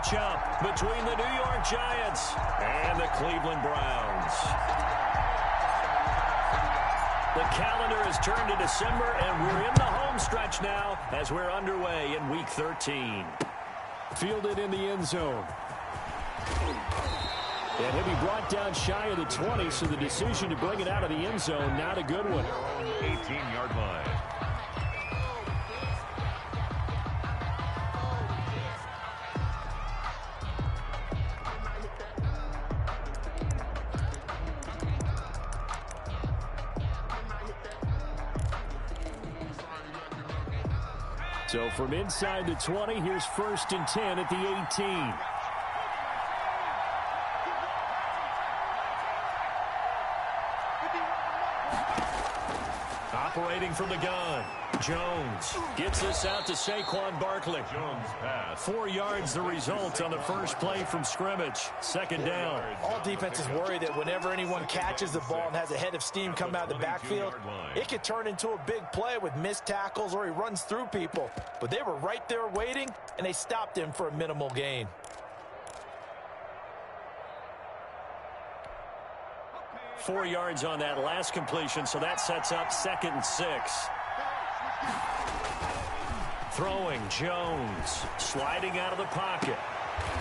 matchup between the New York Giants and the Cleveland Browns. The calendar has turned to December, and we're in the home stretch now as we're underway in Week 13. Fielded in the end zone. And he'll be brought down shy of the 20, so the decision to bring it out of the end zone, not a good one. 18-yard line. So from inside the 20, here's 1st and 10 at the 18. Operating from the gun, Jones gets this out to Saquon Barkley. Jones pass. 4 yards the result on the first play from scrimmage. 2nd down. All defenses worry that whenever anyone catches the ball and has a head of steam come out of the backfield, it could turn into a big play with missed tackles or he runs through people. But they were right there waiting, and they stopped him for a minimal gain. Four yards on that last completion, so that sets up 2nd and 6. Throwing, Jones, sliding out of the pocket.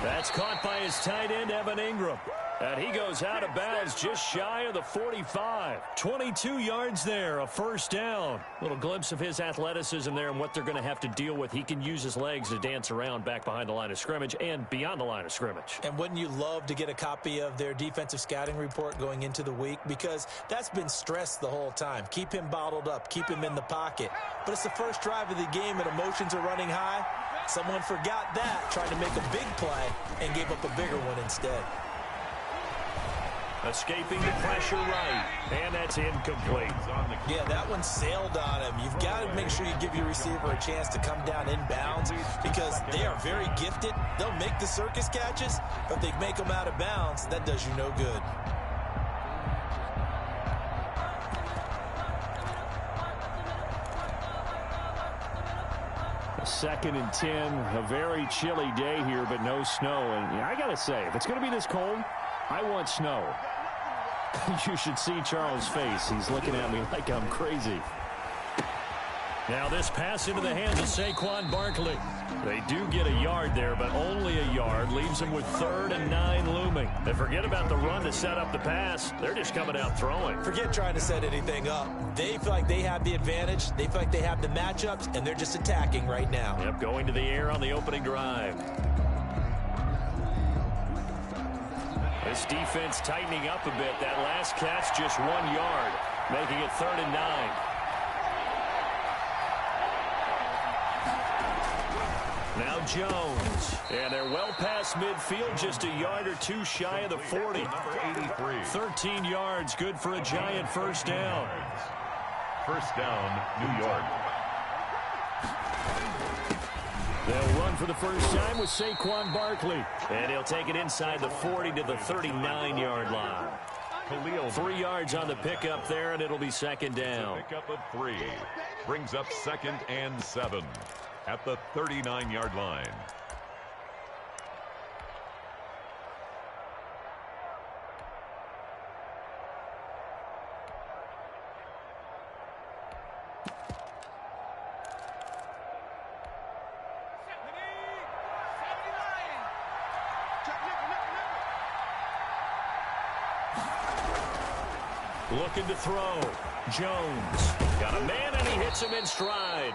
That's caught by his tight end, Evan Ingram. And he goes out of bounds just shy of the 45. 22 yards there, a 1st down. Little glimpse of his athleticism there and what they're going to have to deal with. He can use his legs to dance around back behind the line of scrimmage and beyond the line of scrimmage. And wouldn't you love to get a copy of their defensive scouting report going into the week? Because that's been stressed the whole time. Keep him bottled up. Keep him in the pocket. But it's the first drive of the game and emotions are running high. Someone forgot that, trying to make a big play, and gave up a bigger one instead. Escaping the pressure right, and that's incomplete. Yeah, that one sailed on him. You've got to make sure you give your receiver a chance to come down inbounds because they are very gifted. They'll make the circus catches, but if they make them out of bounds, that does you no good. Second and 10, a very chilly day here, but no snow. And I got to say, if it's going to be this cold, I want snow. You should see Charles' face. He's looking at me like I'm crazy. Now this pass into the hands of Saquon Barkley. They do get a yard there, but only a yard. Leaves them with 3rd and 9 looming. And forget about the run to set up the pass. They're just coming out throwing. Forget trying to set anything up. They feel like they have the advantage. They feel like they have the matchups, and they're just attacking right now. Yep, going to the air on the opening drive. This defense tightening up a bit. That last catch just 1 yard, making it 3rd and 9. Now Jones, and they're well past midfield, just a yard or two shy of the 40. 13 yards, good for a Giant 1st down. 1st down, New York. They'll run for the first time with Saquon Barkley. And he'll take it inside the 40 to the 39-yard line. 3 yards on the pickup there, and it'll be 2nd down. Pickup of 3. Brings up 2nd and 7 at the 39-yard line. Looking to throw. Jones got a man, and he hits him in stride.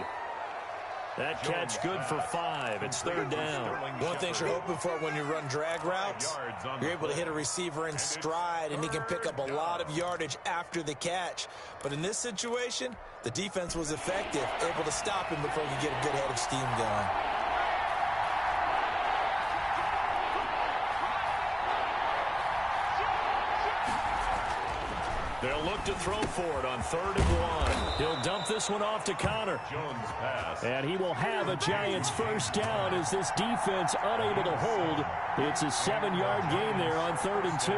That catch good for 5. It's 3rd down. One thing you're hoping for when you run drag routes, you're able to hit a receiver in stride, and he can pick up a lot of yardage after the catch. But in this situation, the defense was effective, able to stop him before he could get a good head of steam going. They'll look to throw for it on 3rd and 1. He'll dump this one off to Connor. Jones pass. And he will have a Giants 1st down as this defense unable to hold. It's a 7-yard gain there on 3rd and 2.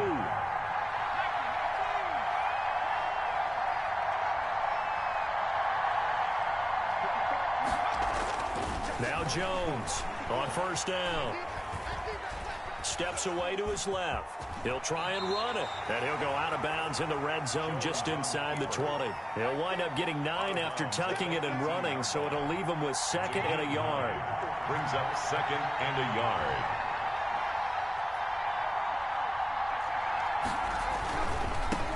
Now Jones on 1st down. steps away to his left. He'll try and run it, and he'll go out of bounds in the red zone just inside the 20. He'll wind up getting 9 after tucking it and running, so it'll leave him with 2nd and a yard. Brings up 2nd and a yard.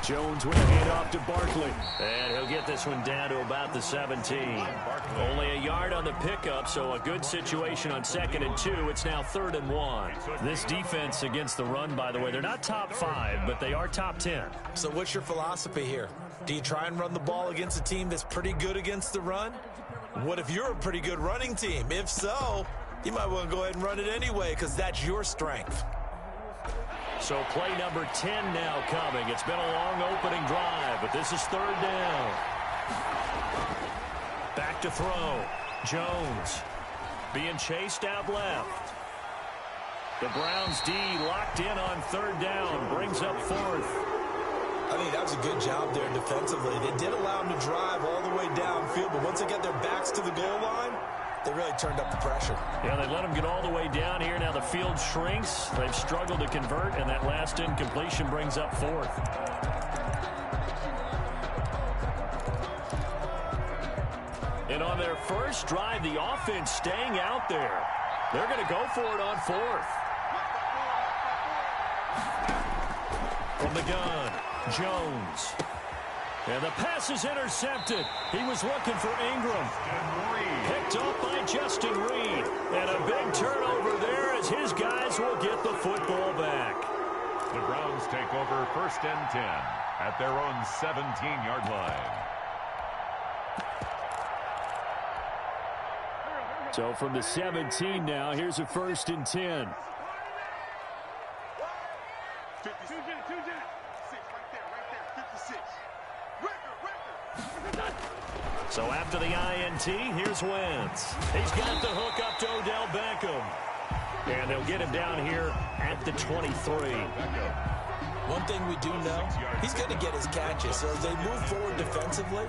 Jones with a handoff to Barkley. And he'll get this one down to about the 17. Only a yard on the pickup, so a good situation on 2nd and 2. It's now 3rd and 1. This defense against the run, by the way, they're not top 5, but they are top 10. So what's your philosophy here? Do you try and run the ball against a team that's pretty good against the run? What if you're a pretty good running team? If so, you might want to go ahead and run it anyway because that's your strength. So play number 10 now coming. It's been a long opening drive, but this is 3rd down. Back to throw. Jones being chased out left. The Browns D locked in on 3rd down. Brings up 4th. I think that was a good job there defensively. They did allow them to drive all the way downfield, but once they got their backs to the goal line, they really turned up the pressure. Yeah, they let them get all the way down here. Now the field shrinks. They've struggled to convert, and that last incompletion brings up 4th. And on their first drive, the offense staying out there. They're going to go for it on 4th. From the gun, Jones. And the pass is intercepted. He was looking for Ingram. Picked up by Justin Reed. And a big turnover there as his guys will get the football back. The Browns take over 1st and 10 at their own 17-yard line. So from the 17 now, here's a 1st and 10. So after the INT, here's Wentz. He's got the hook up to Odell Beckham. And they'll get him down here at the 23. One thing we do know, he's going to get his catches. So as they move forward defensively,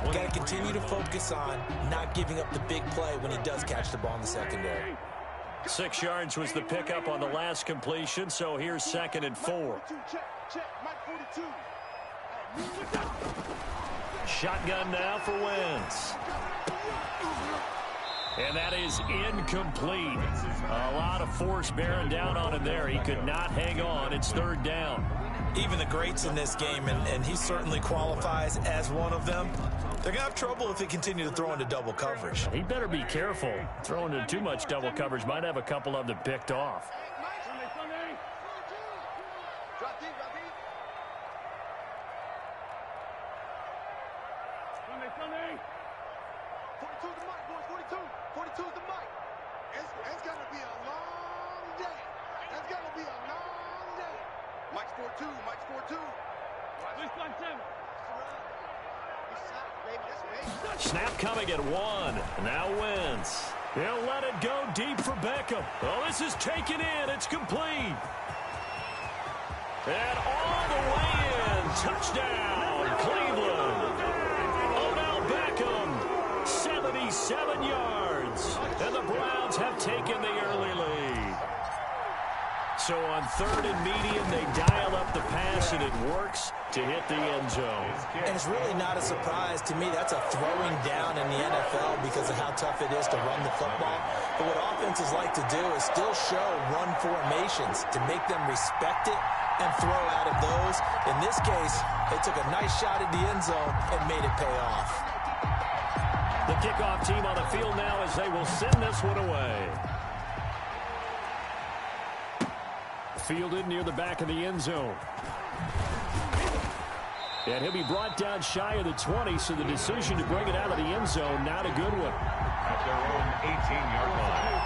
we got to continue to focus on not giving up the big play when he does catch the ball in the secondary. 6 yards was the pickup on the last completion, so here's 2nd and 4. Shotgun now for Wentz. And that is incomplete. A lot of force bearing down on him there. He could not hang on. It's 3rd down. Even the greats in this game, and he certainly qualifies as one of them, they're going to have trouble if they continue to throw into double coverage. He better be careful. Throwing into too much double coverage might have a couple of them picked off. Snap coming at 1. Now Wentz. He'll let it go deep for Beckham. Oh, this is taken in. It's complete. And all the way in. Touchdown, Cleveland. Odell Beckham, 77 yards. And the Browns have taken the early lead. So on 3rd and medium, they dial up the pass, and it works to hit the end zone. And it's really not a surprise to me. That's a throwing down in the NFL because of how tough it is to run the football. But what offenses like to do is still show run formations to make them respect it and throw out of those. In this case, they took a nice shot at the end zone and made it pay off. The kickoff team on the field now as they will send this one away. Fielded near the back of the end zone. And he'll be brought down shy of the 20, so the decision to bring it out of the end zone, not a good one. At their own 18-yard line.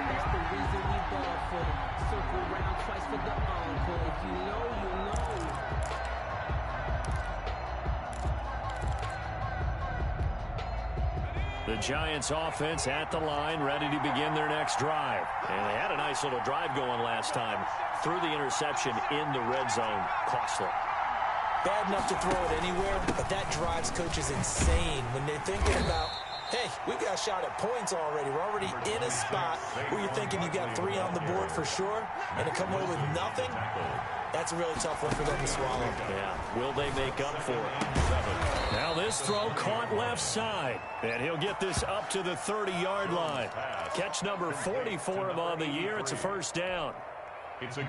That's the reason we ball for them. Circle round twice for the encore. If you know, you know. The Giants offense at the line, ready to begin their next drive. And they had a nice little drive going last time. Threw the interception in the red zone. Costly. Bad enough to throw it anywhere, but that drives coaches insane when they're thinking about Hey, we've got a shot at points already. We're already in a spot where you're thinking you got 3 on the board for sure, and to come away with nothing, that's a really tough one for them to swallow. Yeah, will they make up for it? Now this throw caught left side, and he'll get this up to the 30-yard line. Catch number 44 on the year. It's a first down.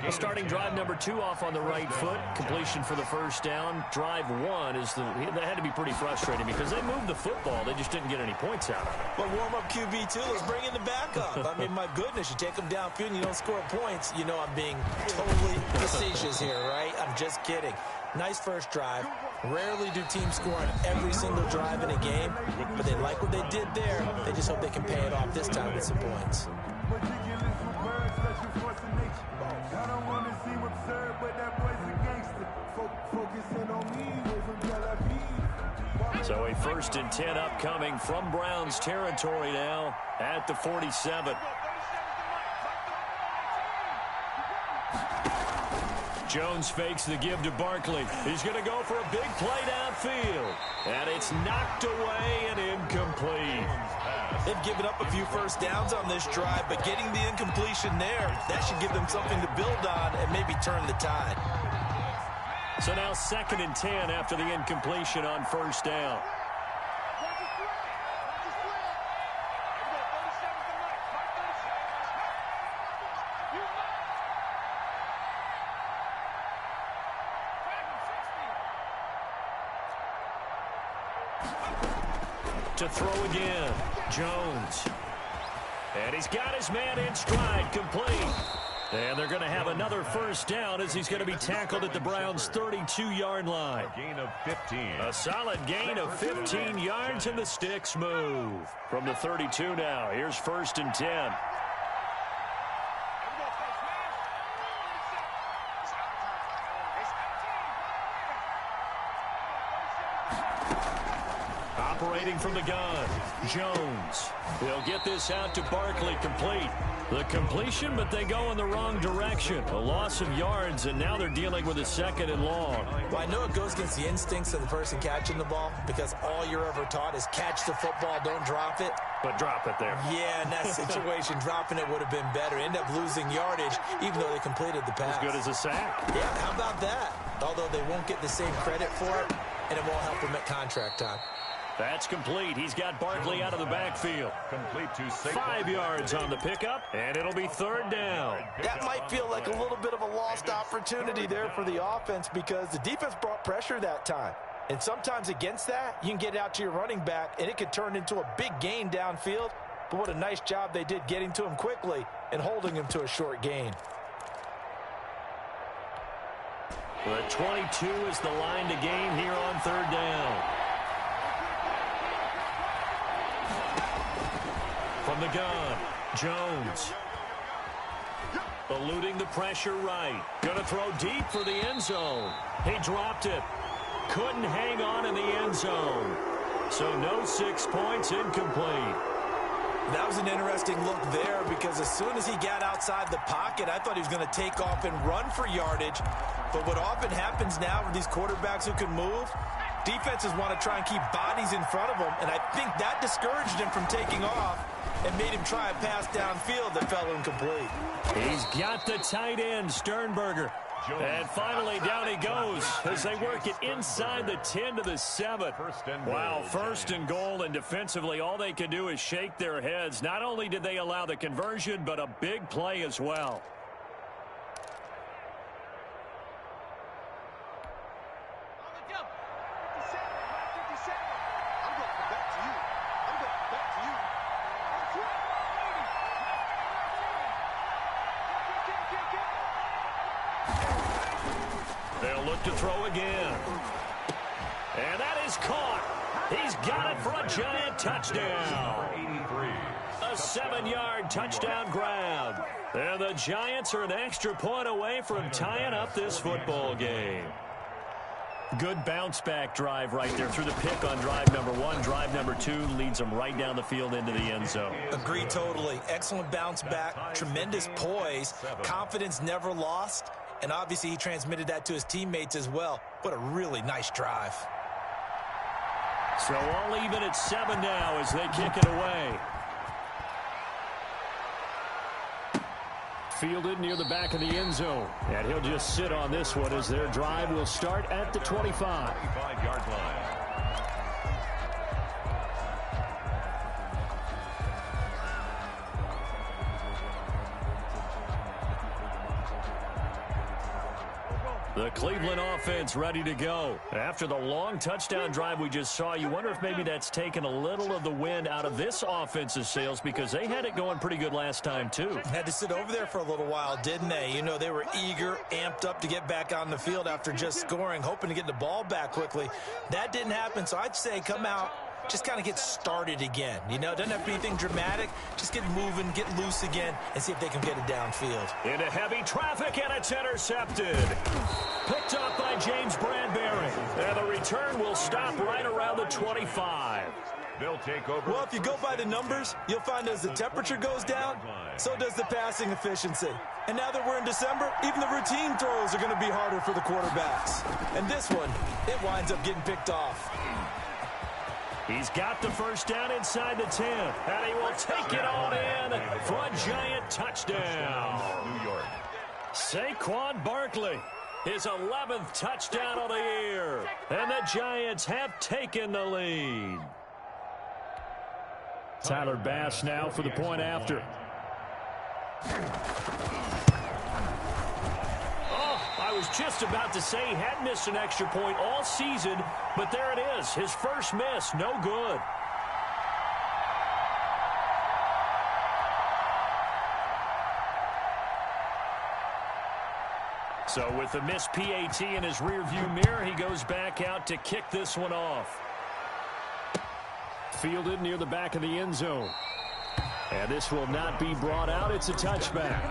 A starting drive number 2 off on the right foot. Completion for the first down. Drive 1 is that had to be pretty frustrating because they moved the football. They just didn't get any points out of it. But warm-up QB2, let's bring in the backup. I mean, my goodness, you take them downfield and you don't score points. You know I'm being totally facetious here, right? I'm just kidding. Nice first drive. Rarely do teams score on every single drive in a game, but they like what they did there. They just hope they can pay it off this time with some points. I don't want to seem absurd, but that boy's a gangster. Focusing on me, so a 1st and 10 upcoming from Browns territory now at the 47. Jones fakes the give to Barkley. He's going to go for a big play downfield. And it's knocked away and incomplete. They've given up a few first downs on this drive, but getting the incompletion there, that should give them something to build on and maybe turn the tide. So now 2nd and 10 after the incompletion on first down. To throw again, Jones. And he's got his man in stride, complete. And they're going to have another first down as he's going to be tackled at the Browns' 32-yard line. A gain of 15. A solid gain of 15 yards, and the sticks move. From the 32 now, here's 1st and 10. Operating from the gun, Jones. He'll get this out to Barkley, complete. The completion, but they go in the wrong direction. A loss of yards, and now they're dealing with a 2nd and long. Well, I know it goes against the instincts of the person catching the ball because all you're ever taught is catch the football, don't drop it. But drop it there. Yeah, in that situation, dropping it would have been better. End up losing yardage, even though they completed the pass. As good as a sack. Yeah, how about that? Although they won't get the same credit for it, and it won't help them at contract time. That's complete. He's got Barkley out of the backfield. Complete to Saquon. 5 yards on the pickup, and it'll be 3rd down. That might feel like a little bit of a lost opportunity there for the offense because the defense brought pressure that time. And sometimes against that, you can get out to your running back, and it could turn into a big gain downfield. But what a nice job they did getting to him quickly and holding him to a short gain. The 22 is the line to gain here on 3rd down. From the gun, Jones. Eluding the pressure right. Going to throw deep for the end zone. He dropped it. Couldn't hang on in the end zone. So no 6 points, incomplete. That was an interesting look there because as soon as he got outside the pocket, I thought he was going to take off and run for yardage. But what often happens now with these quarterbacks who can move, defenses want to try and keep bodies in front of them, and I think that discouraged him from taking off and made him try a pass downfield that fell incomplete. He's got the tight end, Sternberger. And finally, down he goes as they work it inside the 10 to the 7. Wow, 1st and goal, and defensively, all they can do is shake their heads. Not only did they allow the conversion, but a big play as well. They'll look to throw again. And that is caught. He's got it for a giant touchdown. A 7-yard touchdown grab. And the Giants are an extra point away from tying up this football game. Good bounce-back drive right there through the pick on drive number 1. Drive number 2 leads them right down the field into the end zone. Agree totally. Excellent bounce back, tremendous poise, confidence never lost, and obviously he transmitted that to his teammates as well. What a really nice drive. So all even at 7 now as they kick it away. Fielded near the back of the end zone. And he'll just sit on this one as their drive will start at the 25. 25-yard line. The Cleveland offense ready to go. After the long touchdown drive we just saw, you wonder if maybe that's taken a little of the wind out of this offense's sails because they had it going pretty good last time, too. Had to sit over there for a little while, didn't they? You know, they were eager, amped up to get back on the field after just scoring, hoping to get the ball back quickly. That didn't happen, so I'd say come out, just kind of get started again. You know, it doesn't have to be anything dramatic. Just get moving, get loose again, and see if they can get it downfield. Into heavy traffic, and it's intercepted. Picked up by James Bradbury. And the return will stop right around the 25. They'll take over. Well, if you go by the numbers, you'll find as the temperature goes down, so does the passing efficiency. And now that we're in December, even the routine throws are going to be harder for the quarterbacks. And this one, it winds up getting picked off. He's got the first down inside the 10, and he will take it all in for a giant touchdown. New York. Saquon Barkley, his 11th touchdown of the year, and the Giants have taken the lead. Tyler Bass now for the point after. I was just about to say he hadn't missed an extra point all season, but there it is. His first miss, no good. So with the missed PAT in his rearview mirror, he goes back out to kick this one off. Fielded near the back of the end zone. And this will not be brought out. It's a touchback.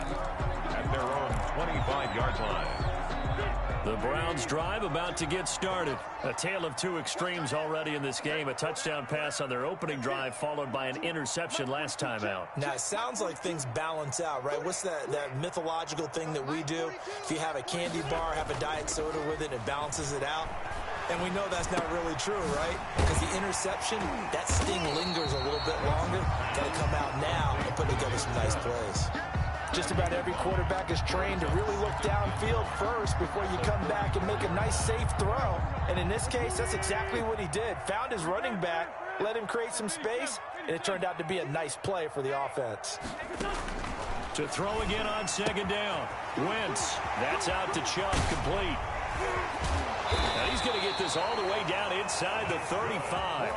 At their own 25-yard line. The Browns drive about to get started. A tale of two extremes already in this game. A touchdown pass on their opening drive followed by an interception last time out. Now, it sounds like things balance out, right? What's that mythological thing that we do? If you have a candy bar, have a diet soda with it, it balances it out. And we know that's not really true, right? Because the interception, that sting lingers a little bit longer. Got to come out now and put together some nice plays. Just about every quarterback is trained to really look downfield first before you come back and make a nice, safe throw. And in this case, that's exactly what he did. Found his running back, let him create some space, and it turned out to be a nice play for the offense. To throw again on second down. Wentz, that's out to Chubb, complete. Now he's going to get this all the way down inside the 35.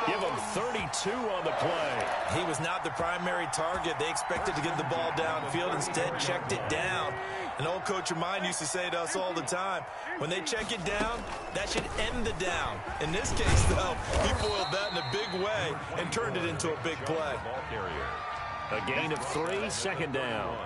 Give him 32 on the play. He was not the primary target. They expected to get the ball downfield. Instead, checked it down. An old coach of mine used to say to us all the time, when they check it down, that should end the down. In this case, though, he foiled that in a big way and turned it into a big play. A gain of 3, second down.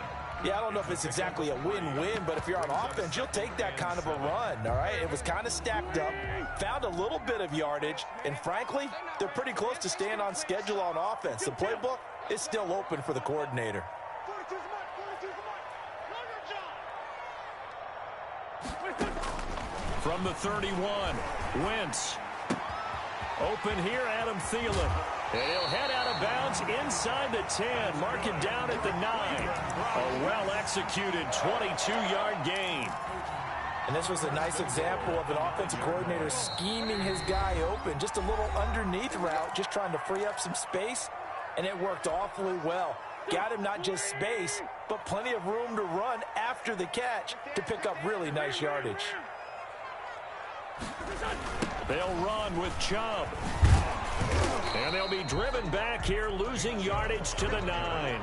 Yeah, I don't know if it's exactly a win-win, but if you're on offense, you'll take that kind of a run, all right? It was kind of stacked up, found a little bit of yardage, and frankly, they're pretty close to staying on schedule on offense. The playbook is still open for the coordinator. From the 31, Wentz. Open here, Adam Thielen. And he'll head out of bounds inside the 10. Mark him down at the 9. A well-executed 22-yard gain. And this was a nice example of an offensive coordinator scheming his guy open. Just a little underneath route, just trying to free up some space. And it worked awfully well. Got him not just space, but plenty of room to run after the catch to pick up really nice yardage. They'll run with Chubb. And they'll be driven back here, losing yardage to the 9.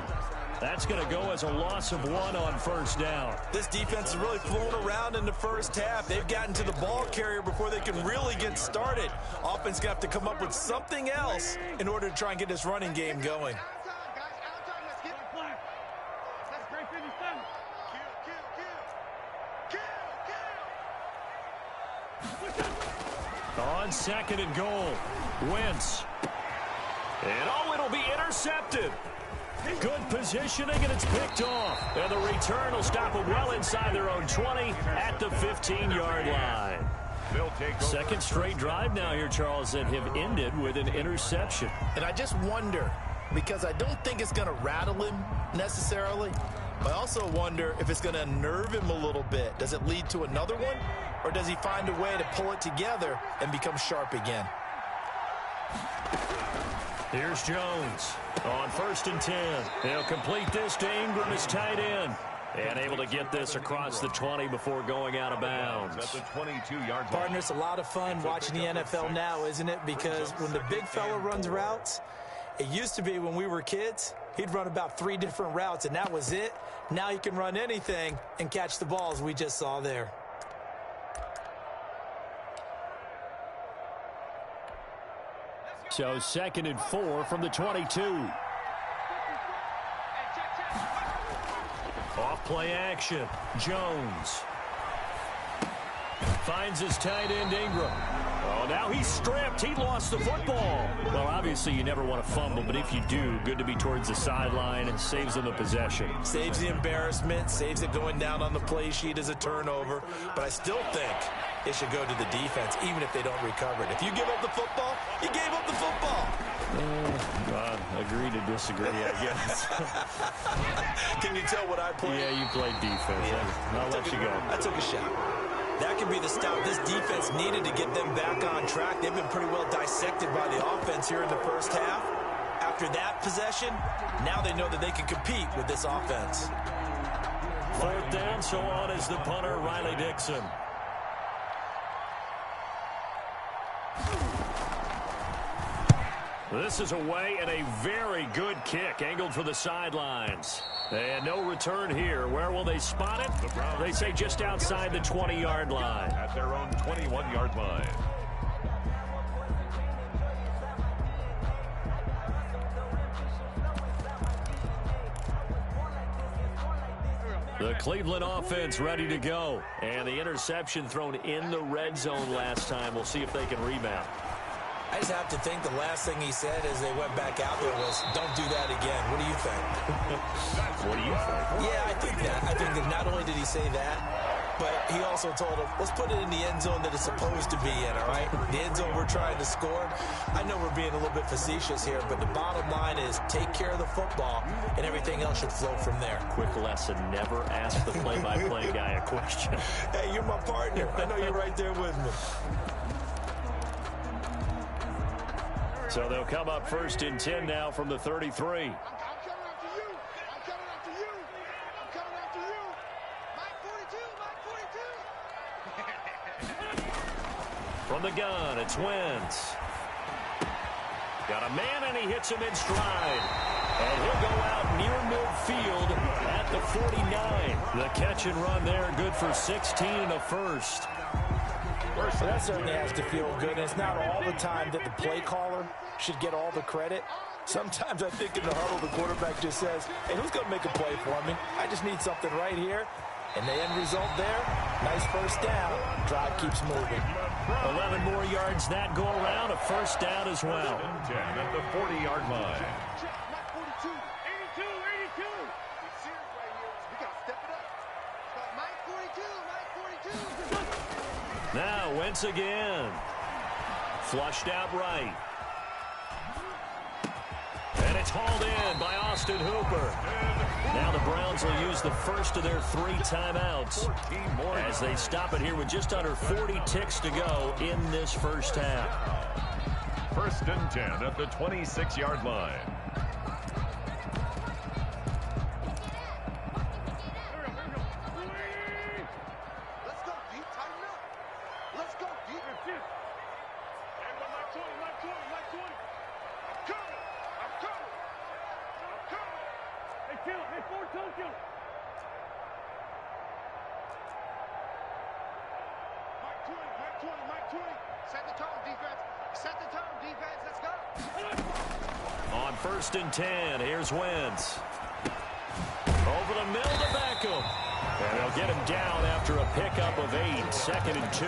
That's going to go as a loss of 1 on first down. This defense has really flown around in the first half. They've gotten to the ball carrier before they can really get started. Offense got to come up with something else in order to try and get this running game going. On second and goal, Wentz. And it'll be intercepted. Good positioning, and it's picked off. And the return will stop them well inside their own 20 at the 15-yard line. They'll take over. Second straight drive now here, Charles, that have ended with an interception. And I just wonder, because I don't think it's going to rattle him necessarily, but I also wonder if it's going to unnerve him a little bit. Does it lead to another one, or does he find a way to pull it together and become sharp again? Here's Jones on 1st and 10. He'll complete this to Ingram, his tight end. And able to get this across the 20 before going out of bounds. At the 22-yard line. Partner, it's a lot of fun watching the NFL now, isn't it? Because when the big fella runs routes, it used to be when we were kids, he'd run about 3 different routes, and that was it. Now he can run anything and catch the balls we just saw there. So 2nd and 4 from the 22. Off play action. Jones finds his tight end Ingram. Oh, now he's stripped. He lost the football. Well, obviously you never want to fumble, but if you do, good to be towards the sideline. It saves them the possession. Saves the embarrassment, saves it going down on the play sheet as a turnover. But I still think it should go to the defense, even if they don't recover it. If you give up the football, you gave up the football. Agree to disagree, I guess. Can you tell what I played? Yeah, you played defense. Yeah. I'll let you go. I took a shot. That could be the stout this defense needed to get them back on track. They've been pretty well dissected by the offense here in the first half. After that possession, now they know that they can compete with this offense. 4th down, so on is the punter, Riley Dixon. This is away and a very good kick angled for the sidelines. And no return here. Where will they spot it? They say just outside the 20-yard line. At their own 21-yard line. The Cleveland offense ready to go. And the interception thrown in the red zone last time. We'll see if they can rebound. I just have to think the last thing he said as they went back out there was, don't do that again. What do you think? What do you think? Yeah, I think that. I think that not only did he say that, but he also told him, let's put it in the end zone that it's supposed to be in, all right? The end zone we're trying to score. I know we're being a little bit facetious here, but the bottom line is take care of the football, and everything else should flow from there. Quick lesson, never ask the play-by-play guy a question. Hey, you're my partner. I know you're right there with me. So they'll come up 1st and 10 now from the 33. I'm coming after you. I'm coming after you. I'm coming after you. Mike 42. Mike 42. From the gun, it's Wentz. Got a man, and he hits him in stride. And he'll go out near midfield at the 49. The catch and run there, good for 16 and a first. Well, that certainly has to feel good. And it's not all the time that the play caller should get all the credit. Sometimes I think in the huddle, the quarterback just says, hey, who's going to make a play for me? I just need something right here. And the end result there, nice first down. Drive keeps moving. 11 more yards that go around, a first down as well. 10 at the 40-yard line. Mike 42. 82. 82. It's serious right here. We got to step it up. Mike 42. Mike 42. Now Wentz again. Flushed out right. And it's hauled in by Austin Hooper. Now the Browns will use the first of their 3 timeouts as they stop it here with just under 40 ticks to go in this first half. 1st and 10 at the 26-yard line. Let's go deep. Tighten up. Let's go deep. Everyone, Mike 20. Mike 20. Mike 20. I'm coming. I'm coming. I'm coming. Hey, kill him. Hey, forward toe, kill him. Mike 20. Mike 20. Mike 20. Set the tone, defense. Set the tone, defense. Let's go. On 1st and 10, here's Wentz. Over the middle to Beckham. And they'll get him down after a pickup of 8, 2nd and 2.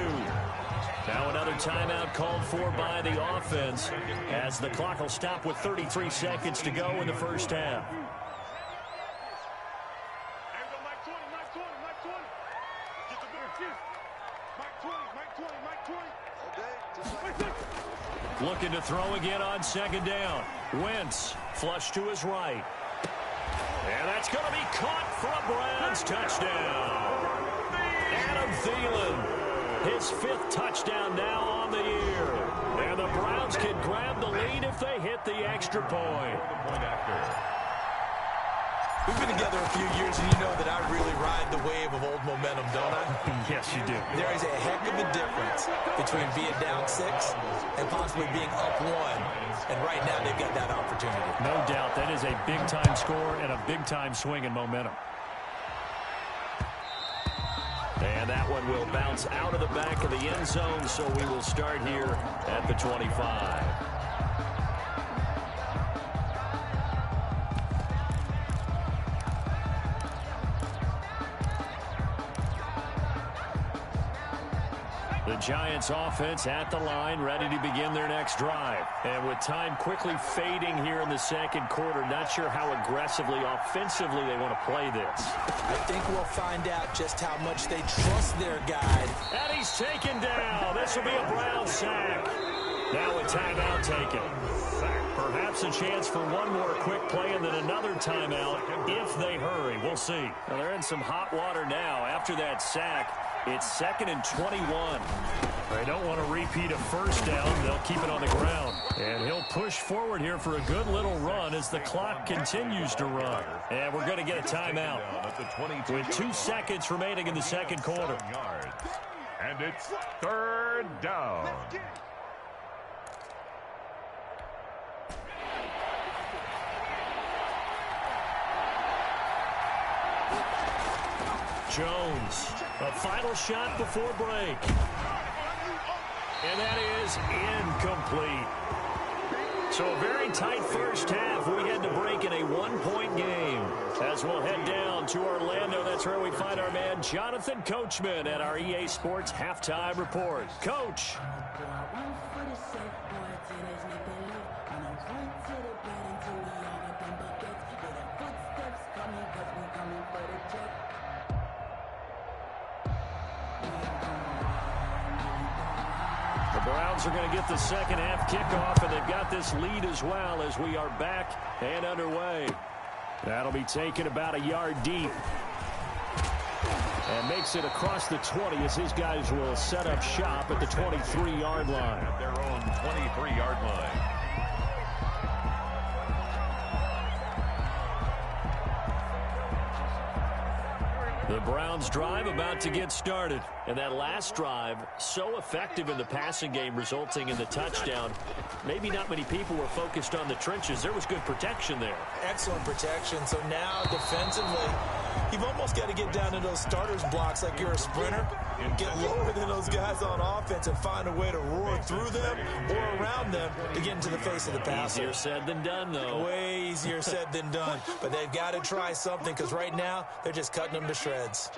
Now another timeout called for by the offense as the clock will stop with 33 seconds to go in the first half. Mike 20. Mike 20. Mike 20. Get the ball. Mike Looking to throw again on second down. Wentz, flush to his right. And that's going to be caught for a Browns touchdown. Adam Thielen, his 5th touchdown now on the year. And the Browns can grab the lead if they hit the extra point. We've been together a few years, and you know that I really ride the wave of old momentum, don't I? Yes, you do. There is a heck of a difference between being down 6 and possibly being up 1. And right now, they've got that opportunity. No doubt. That is a big-time score and a big-time swing in momentum. And that one will bounce out of the back of the end zone, so we will start here at the 25. The Giants offense at the line, ready to begin their next drive. And with time quickly fading here in the second quarter, not sure how aggressively, offensively they want to play this. I think we'll find out just how much they trust their guy. And he's taken down. This will be a Brown sack. Now a timeout taken. Perhaps a chance for one more quick play and then another timeout if they hurry. We'll see. Well, they're in some hot water now after that sack. It's 2nd and 21. They don't want to repeat a first down. They'll keep it on the ground. And he'll push forward here for a good little run as the clock continues to run. And we're going to get a timeout with 2 seconds remaining in the second quarter. And it's 3rd down. Jones, a final shot before break. And that is incomplete. So a very tight first half. We had to break in a 1-point game. As we'll head down to Orlando, that's where we find our man Jonathan Coachman at our EA Sports Halftime Report. Coach. The Browns are going to get the second half kickoff, and they've got this lead as well as we are back and underway. That'll be taken about a yard deep. And makes it across the 20 as his guys will set up shop at the 23-yard line. At their own 23-yard line. The Browns drive about to get started. And that last drive, so effective in the passing game, resulting in the touchdown. Maybe not many people were focused on the trenches. There was good protection there. Excellent protection. So now defensively, you've almost got to get down to those starters blocks like you're a sprinter. Get lower than those guys on offense and find a way to roar through them or around them to get into the face of the passer. Easier said than done, though. Way easier said than done. But they've got to try something because right now they're just cutting them to shreds.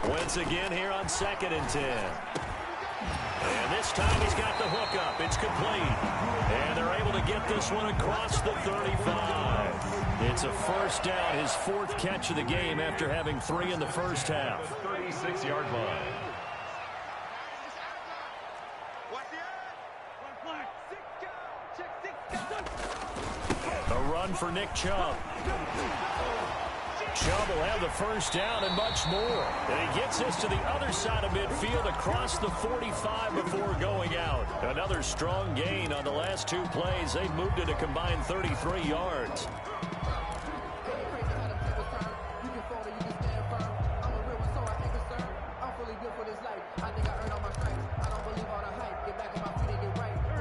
Wentz again here on 2nd and 10. And this time he's got the hook up. It's complete. And they're able to get this one across the 35. It's a first down, his 4th catch of the game after having 3 in the first half. 36-yard line. A run for Nick Chubb. Chubb will have the first down and much more. And he gets us to the other side of midfield across the 45 before going out. Another strong gain on the last 2 plays. They've moved it a combined 33 yards.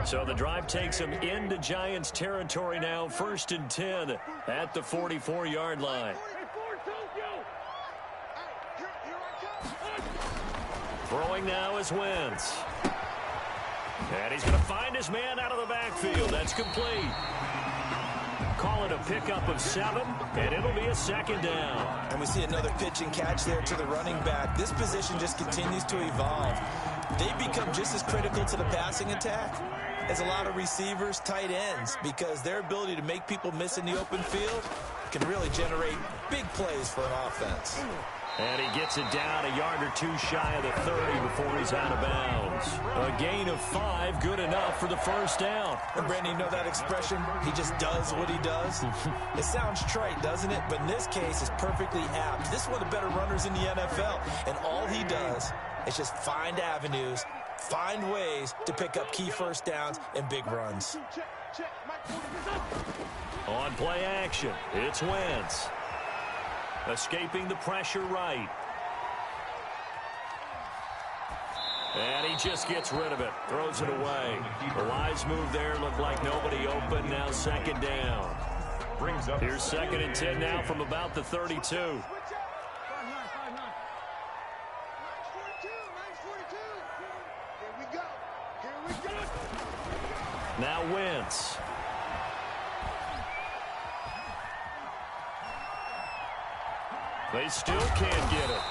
So the drive takes him into Giants territory now. 1st and 10 at the 44-yard line. Throwing now is Wentz. And he's going to find his man out of the backfield. That's complete. call it a pickup of 7, and it'll be a second down. And we see another pitch and catch there to the running back. This position just continues to evolve. They become just as critical to the passing attack as a lot of receivers, tight ends, because their ability to make people miss in the open field can really generate big plays for an offense. And he gets it down a yard or 2 shy of the 30 before he's out of bounds. A gain of 5, good enough for the first down. And Brandon, you know that expression? He just does what he does. It sounds trite, doesn't it? But in this case, it's perfectly apt. This is one of the better runners in the NFL. And all he does is just find avenues, find ways to pick up key first downs and big runs. On play action, it's Wentz. Escaping the pressure right. And he just gets rid of it. Throws it away. A wise move there. Looked like nobody open. Now second down. Here's 2nd and 10 now from about the 32. Now Wentz. They still can't get it.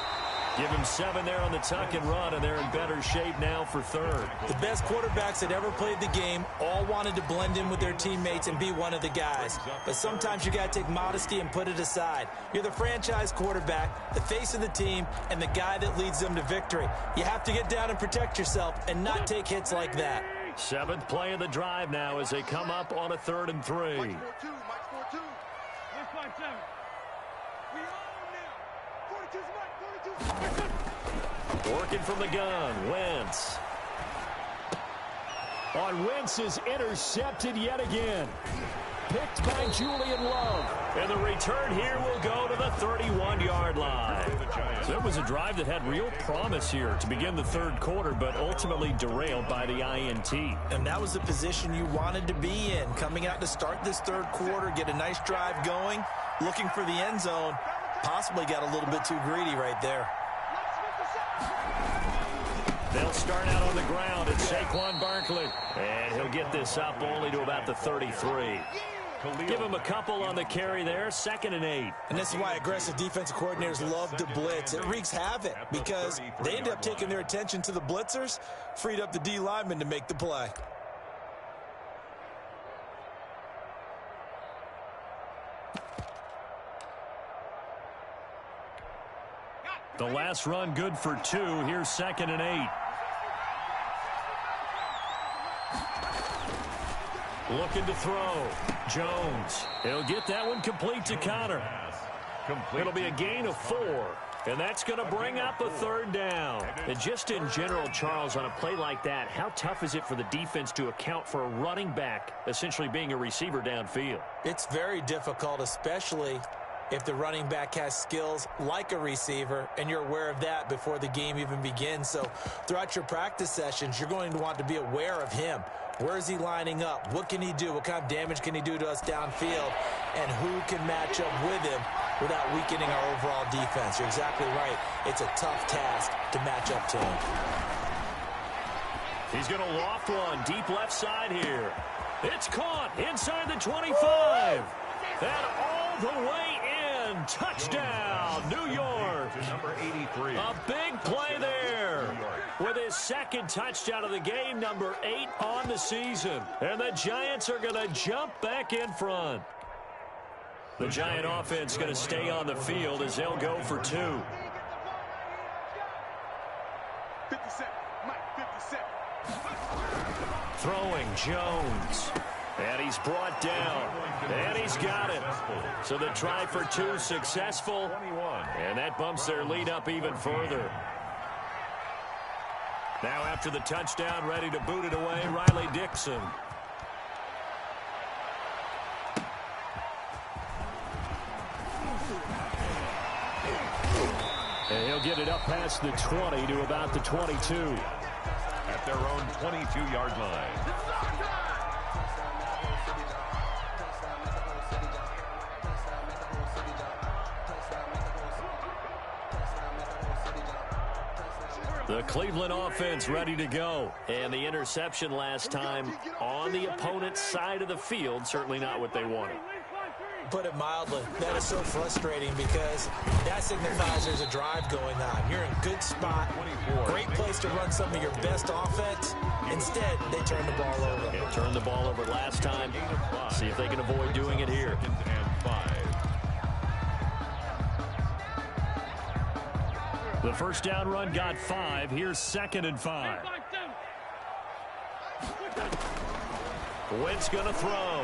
Give him 7 there on the tuck and run, and they're in better shape now for 3rd. The best quarterbacks that ever played the game all wanted to blend in with their teammates and be one of the guys. But sometimes you got to take modesty and put it aside. You're the franchise quarterback, the face of the team, and the guy that leads them to victory. You have to get down and protect yourself and not take hits like that. 7th play of the drive now as they come up on a 3rd and 3. Working from the gun, Wentz. On Wentz is intercepted yet again. Picked by Julian Love. And the return here will go to the 31-yard line. So it was a drive that had real promise here to begin the 3rd quarter, but ultimately derailed by the INT. And that was the position you wanted to be in. Coming out to start this 3rd quarter, get a nice drive going, looking for the end zone. Possibly got a little bit too greedy right there. They'll start out on the ground. It's Saquon Barkley. And he'll get this up only to about the 33. Give him a couple on the carry there. 2nd and 8. And this is why aggressive defensive coordinators love to blitz. It wreaks havoc because they end up taking their attention to the blitzers, freed up the D lineman to make the play. The last run good for 2. Here's 2nd and 8. Looking to throw. Jones. He'll get that one complete to Connor. It'll be a gain of 4. And that's going to bring up a 3rd down. And just in general, Charles, on a play like that, how tough is it for the defense to account for a running back essentially being a receiver downfield? It's very difficult, especially if the running back has skills like a receiver, and you're aware of that before the game even begins. So throughout your practice sessions, you're going to want to be aware of him. Where is he lining up? What can he do? What kind of damage can he do to us downfield? And who can match up with him without weakening our overall defense? You're exactly right. It's a tough task to match up to him. He's going to loft one deep left side here. It's caught inside the 25. And all the way in. Touchdown, New York. Number 83. A big play there. With his 2nd touchdown of the game, number 8 on the season. And the Giants are going to jump back in front. The Giant offense going to stay on the field as they'll go for 2. 57. Mike, 57. Throwing Jones. And he's brought down. And he's got it. So the try for 2 successful. And that bumps their lead up even further. Now after the touchdown, ready to boot it away, Riley Dixon. And he'll get it up past the 20 to about the 22. At their own 22-yard line. The Cleveland offense ready to go. And the interception last time on the opponent's side of the field, certainly not what they wanted. put it mildly. That is so frustrating because that signifies there's a drive going on. You're in a good spot, great place to run some of your best offense. Instead, they turn the ball over. Yeah, turned the ball over last time. See if they can avoid doing it here. The first down run got 5. Here's 2nd and 5. Wentz going to throw.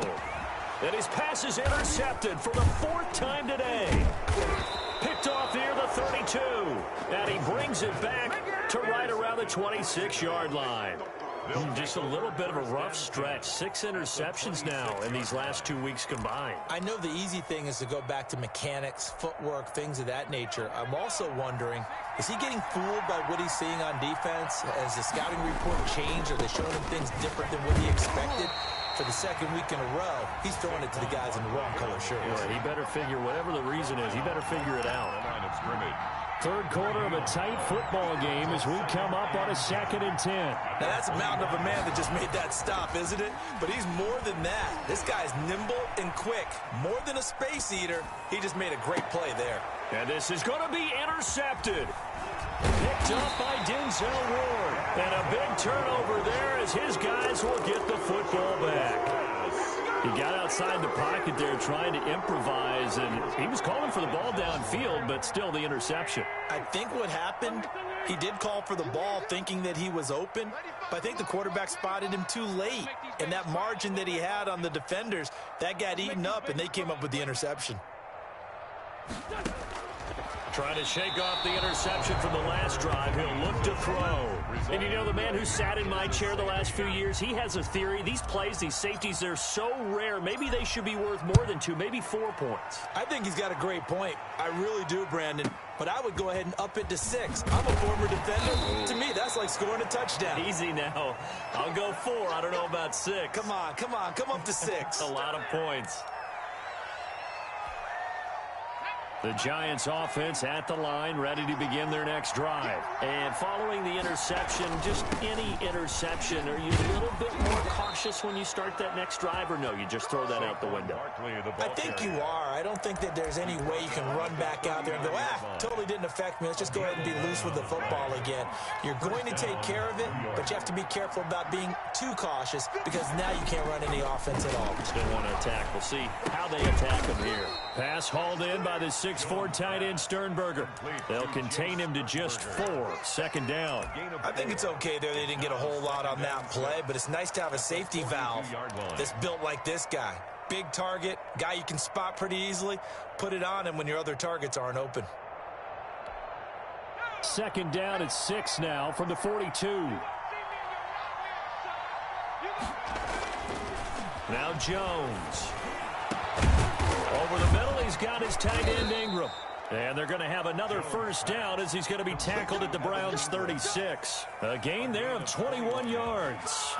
And his pass is intercepted for the 4th time today. Picked off near the 32. And he brings it back to right around the 26-yard line. Just a little bit of a rough stretch. 6 interceptions now in these last 2 weeks combined. I know the easy thing is to go back to mechanics, footwork, things of that nature. I'm also wondering, is he getting fooled by what he's seeing on defense? Has the scouting report changed? Are they showing him things different than what he expected? For the 2nd week in a row, he's throwing it to the guys in the wrong color shirts. Yeah, he better figure, whatever the reason is, he better figure it out. Third quarter of a tight football game as we come up on a 2nd and 10. Now, that's a mountain of a man that just made that stop, isn't it? But he's more than that. This guy's nimble and quick. More than a space eater, he just made a great play there. And this is going to be intercepted. Picked up by Denzel Ward. And a big turnover there as his guys will get the football back. He got outside the pocket there trying to improvise, and he was calling for the ball downfield, but still the interception. I think what happened, he did call for the ball thinking that he was open, but I think the quarterback spotted him too late. And that margin that he had on the defenders, that got eaten up, and they came up with the interception. Trying to shake off the interception from the last drive. He'll look to throw. And you know, the man who sat in my chair the last few years, he has a theory. These plays, these safeties, they're so rare. Maybe they should be worth more than 2, maybe 4 points. I think he's got a great point. I really do, Brandon. But I would go ahead and up it to 6. I'm a former defender. To me, that's like scoring a touchdown. Easy now. I'll go 4. I don't know about 6. Come on. Come up to 6. A lot of points. The Giants offense at the line, ready to begin their next drive. And following the interception, just any interception, are you a little bit more cautious when you start that next drive, or no, you just throw that out the window? I think you are. I don't think that there's any way you can run back out there and go, totally didn't affect me. Let's just go ahead and be loose with the football again. You're going to take care of it, but you have to be careful about being too cautious because now you can't run any offense at all. Still want to attack. We'll see how they attack him here. Pass hauled in by the 6'4" tight end Sternberger. They'll contain him to just 4. 2nd down. I think it's okay there. They didn't get a whole lot on that play, but it's nice to have a safety valve that's built like this guy. Big target, guy you can spot pretty easily. Put it on him when your other targets aren't open. 2nd down at 6 now from the 42. Now Jones. Over the middle, he's got his tight end Ingram. And they're going to have another first down as he's going to be tackled at the Browns' 36. A gain there of 21 yards.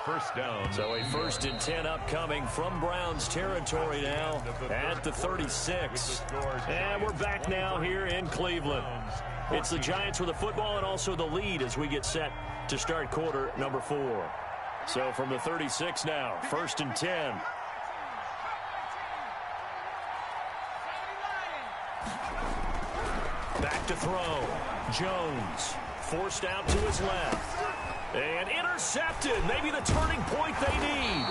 First down. So a 1st and 10 upcoming from Browns territory now at the 36. And we're back now here in Cleveland. It's the Giants with the football and also the lead as we get set to start quarter number 4. So from the 36 now, 1st and 10. Back to throw. Jones forced out to his left. And intercepted. Maybe the turning point they need.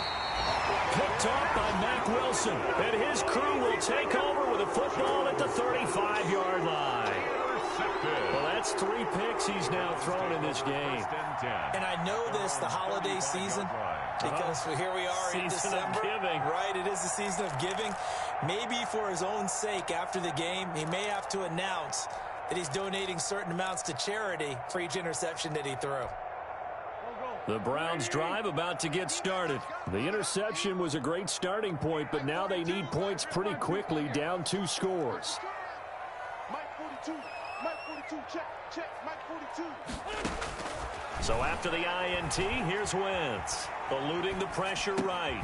Picked off by Mack Wilson. And his crew will take over with a football at the 35-yard line. Well, that's 3 picks he's now thrown in this game. And I know this, the holiday season, because here we are in December. Right, it is the season of giving. Maybe for his own sake after the game, he may have to announce that he's donating certain amounts to charity for each interception that he threw. The Browns drive about to get started. The interception was a great starting point, but now they need points pretty quickly, down 2 scores. Mike 42, check, Mike 42. So after the INT, here's Wentz. Eluding the pressure right.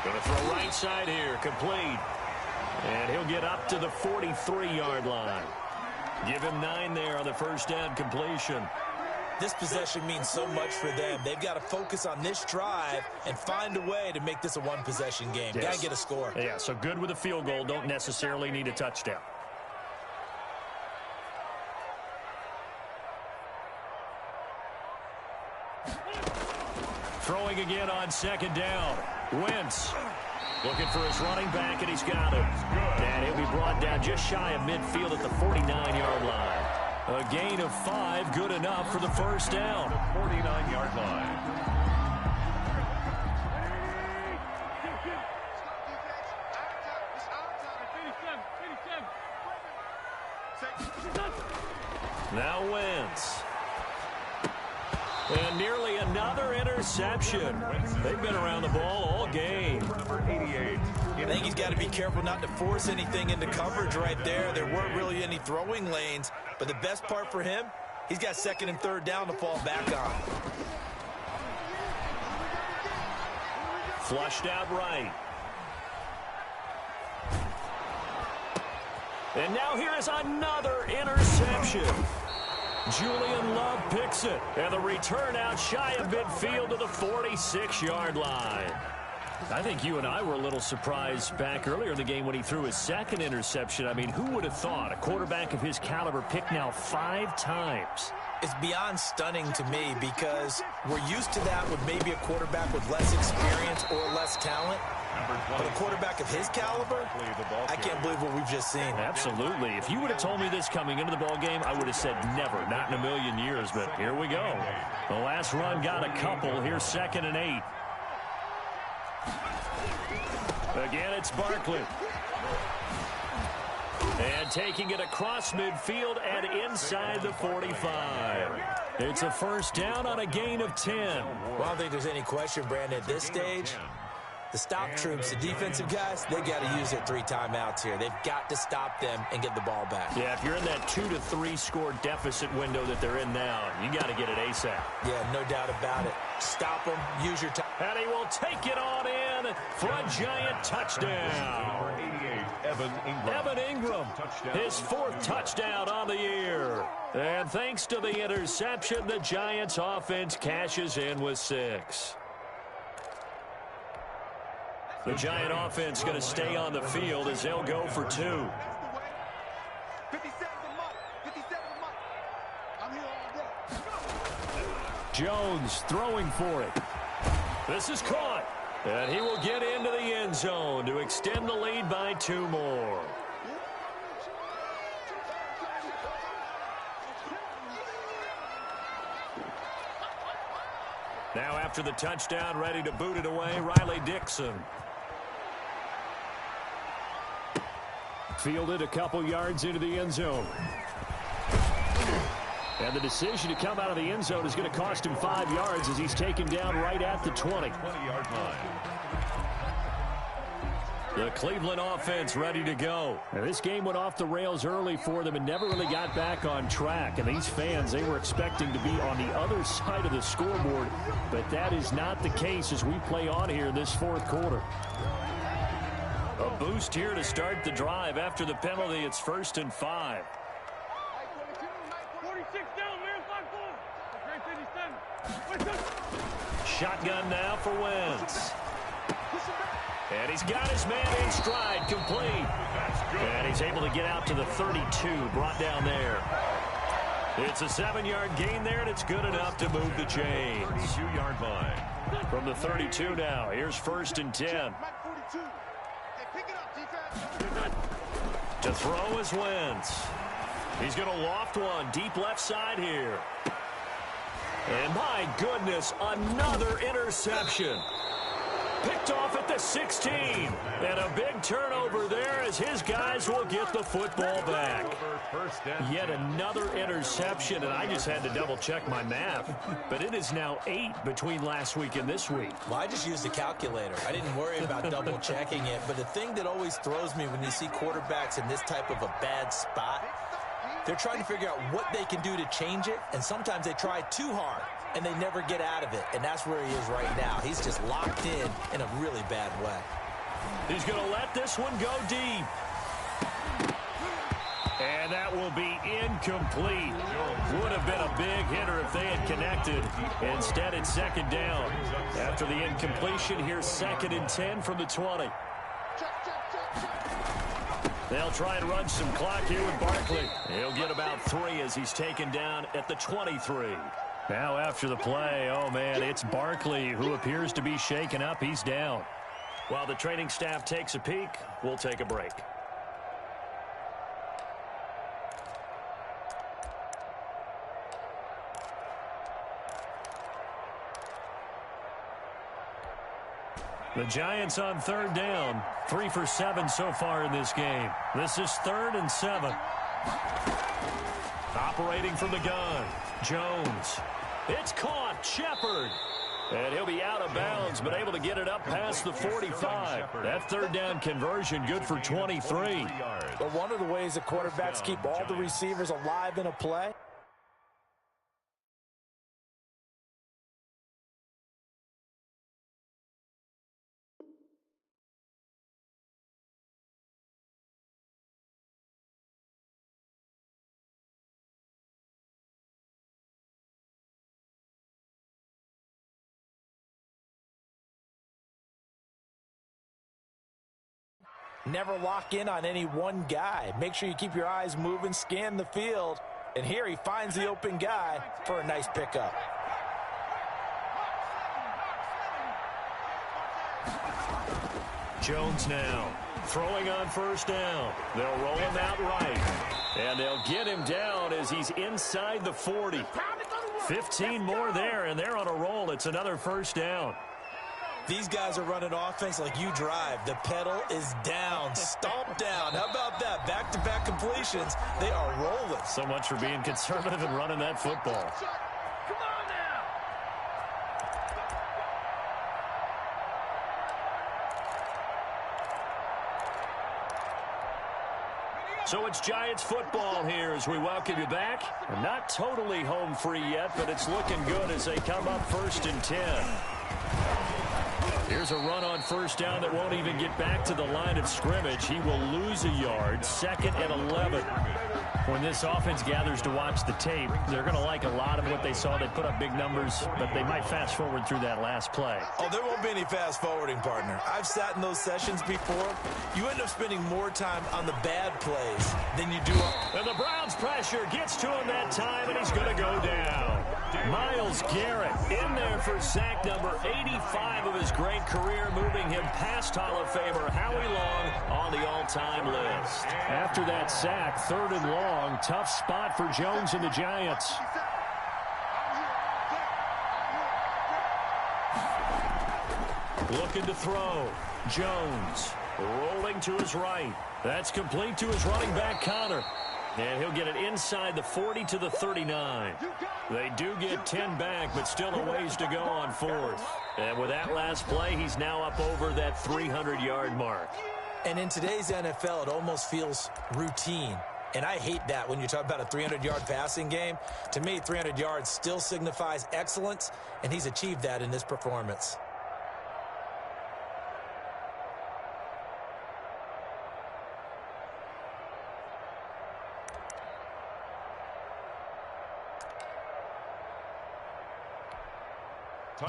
Going to throw right side here, complete. And he'll get up to the 43-yard line. Give him 9 there on the first down completion. this possession means so much for them. They've got to focus on this drive and find a way to make this a one-possession game. Yes. Got to get a score. Yeah, so good with a field goal. Don't necessarily need a touchdown. Throwing again on second down. Wentz looking for his running back, and he's got him. And he'll be brought down just shy of midfield at the 49-yard line. A gain of 5, good enough for the first down. 49-yard line. Now Wentz. And nearly another interception. They've been around the ball all game. Number 88. I think he's got to be careful not to force anything into coverage right there. There weren't really any throwing lanes, but the best part for him, he's got second and third down to fall back on. Flushed out right. And now here is another interception. Julian Love picks it. And the return out shy of midfield to the 46-yard line. I think you and I were a little surprised back earlier in the game when he threw his second interception. I mean, who would have thought a quarterback of his caliber picked now 5 times? It's beyond stunning to me because we're used to that with maybe a quarterback with less experience or less talent. But a quarterback of his caliber, I can't believe what we've just seen. Absolutely. If you would have told me this coming into the ball game, I would have said never, not in a million years. But here we go. The last run got a couple. Here's 2nd and 8. Again, it's Barkley. And taking it across midfield and inside the 45. It's a first down on a gain of 10. Well, I don't think there's any question, Brandon, at this stage, the stop troops, the defensive guys, they got to use their 3 timeouts here. They've got to stop them and get the ball back. Yeah, if you're in that 2 to 3 score deficit window that they're in now, you got to get it ASAP. Yeah, no doubt about it. Stop them, use your time. And he will take it on in for a giant touchdown. Number 88, Evan Ingram. Evan Ingram, his 4th touchdown on the year. And thanks to the interception, the Giants offense cashes in with 6. The Giant offense going to stay on the field as they'll go for 2. 57 a month. 57 a month. I'm here all day. Jones throwing for it. This is caught. And he will get into the end zone to extend the lead by 2 more. Now after the touchdown, ready to boot it away, Riley Dixon. Fielded a couple yards into the end zone. And the decision to come out of the end zone is going to cost him 5 yards as he's taken down right at the 20. 20-yard line. The Cleveland offense ready to go. Now, this game went off the rails early for them and never really got back on track. And these fans, they were expecting to be on the other side of the scoreboard. But that is not the case as we play on here in this 4th quarter. A boost here to start the drive. After the penalty, it's 1st and 5. 46 down, man. 5-4. Shotgun now for Wentz. And he's got his man in stride, complete. And he's able to get out to the 32, brought down there. It's a 7-yard gain there, and it's good enough to move the chains. 32-yard line. From the 32 now, here's 1st and 10. To throw is Wentz. He's going to loft one deep left side here. And my goodness, another interception. Picked off at the 16. And a big turnover there as his guys will get the football back. Yet another interception, and I just had to double-check my math. But it is now 8 between last week and this week. Well, I just used a calculator. I didn't worry about double-checking it. But the thing that always throws me when you see quarterbacks in this type of a bad spot, they're trying to figure out what they can do to change it, and sometimes they try too hard, and they never get out of it, and that's where he is right now. He's just locked in a really bad way. He's going to let this one go deep. And that will be incomplete. Would have been a big hitter if they had connected. Instead, it's second down. After the incompletion, here's 2nd and 10 from the 20. They'll try and run some clock here with Barkley. He'll get about 3 as he's taken down at the 23. Now after the play, oh man, it's Barkley who appears to be shaken up. He's down. While the training staff takes a peek, we'll take a break. The Giants on 3rd down. 3 for 7 so far in this game. This is 3rd and 7. Operating from the gun, Jones. It's caught, Shepard. And he'll be out of bounds, but able to get it up past the 45. That 3rd down conversion good for 23. But one of the ways that quarterbacks keep all the receivers alive in a play. Never lock in on any one guy. Make sure you keep your eyes moving, scan the field. And here he finds the open guy for a nice pickup. Jones now throwing on 1st down. They'll roll him out right. And they'll get him down as he's inside the 40. 15 more there, and they're on a roll. It's another 1st down. These guys are running offense like you drive. The pedal is down, stomp down. How about that? Back-to-back completions. They are rolling. So much for being conservative and running that football. Come on now. So it's Giants football here as we welcome you back. Not totally home free yet, but it's looking good as they come up 1st and 10. Here's a run on 1st down that won't even get back to the line of scrimmage. He will lose a yard. 2nd and 11. When this offense gathers to watch the tape, they're going to like a lot of what they saw. They put up big numbers, but they might fast forward through that last play. Oh, there won't be any fast forwarding, partner. I've sat in those sessions before. You end up spending more time on the bad plays than you do on... And the Browns pressure gets to him that time, and he's going to go down. Myles Garrett in there for sack number 85 of his great career, moving him past Hall of Famer Howie Long on the all-time list. After that sack, 3rd and long, tough spot for Jones and the Giants. Looking to throw. Jones rolling to his right. That's complete to his running back, Connor. And he'll get it inside the 40 to the 39. They do get 10 back, but still a ways to go on 4th. And with that last play, he's now up over that 300-yard mark. And in today's NFL, it almost feels routine. And I hate that when you talk about a 300-yard passing game. To me, 300 yards still signifies excellence, and he's achieved that in this performance.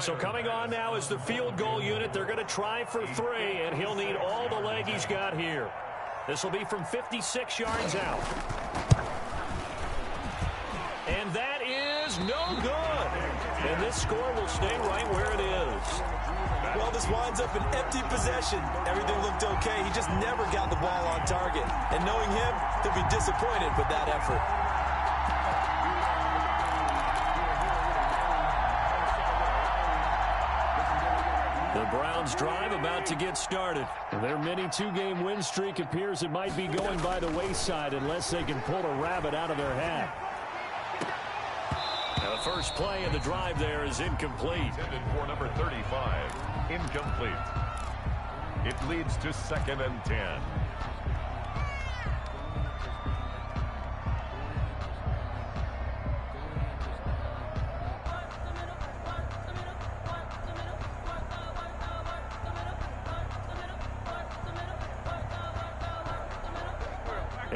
So coming on now is the field goal unit. They're going to try for 3, and he'll need all the leg he's got here. This will be from 56 yards out. And that is no good. And this score will stay right where it is. Well, this winds up an empty possession. Everything looked okay. He just never got the ball on target. And knowing him, he'll be disappointed with that effort. The Browns drive about to get started. Their mini 2-game win streak appears it might be going by the wayside unless they can pull a rabbit out of their hat. Now the first play of the drive there is incomplete. Intended for number 35. Incomplete. It leads to 2nd and 10.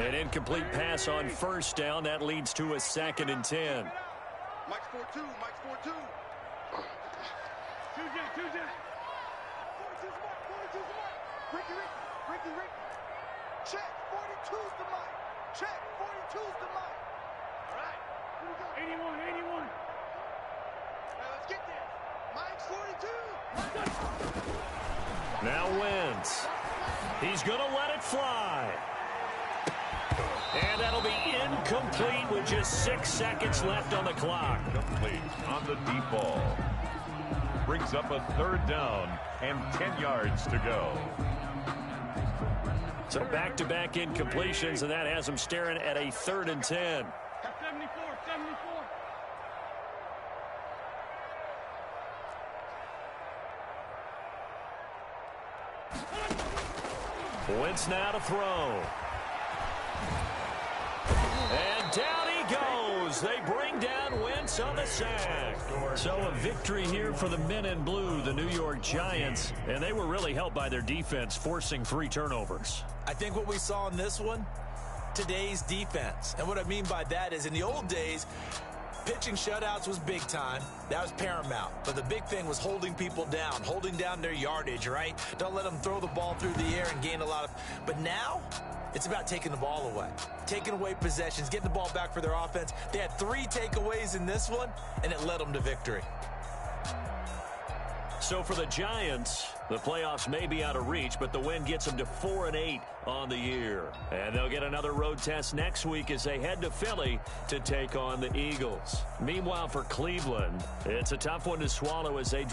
An incomplete pass on first down. That leads to a 2nd and 10. Mike's 4-2. Mike's 4-2. 2-J. 42's the mark. Ricky. Check. 42's the mark. Check. 42's the mark. All right. Here we go. 81. Now let's get there. Mike's 42. Now Wentz. He's going to let it fly. And that'll be incomplete with just 6 seconds left on the clock. Complete on the deep ball. Brings up a 3rd down and 10 yards to go. So back-to-back incompletions, and that has him staring at a 3rd and 10. 74. Wentz now to throw. And down he goes. They bring down Wentz on the sack. So a victory here for the men in blue, the New York Giants. And they were really helped by their defense, forcing 3 turnovers. I think what we saw in this one, today's defense. And what I mean by that is in the old days, pitching shutouts was big time. That was paramount. But the big thing was holding people down, holding down their yardage, right? Don't let them throw the ball through the air and gain a lot of... But now, it's about taking the ball away, taking away possessions, getting the ball back for their offense. They had 3 takeaways in this one, and it led them to victory. So for the Giants, the playoffs may be out of reach, but the win gets them to 4-8 on the year. And they'll get another road test next week as they head to Philly to take on the Eagles. Meanwhile, for Cleveland, it's a tough one to swallow as they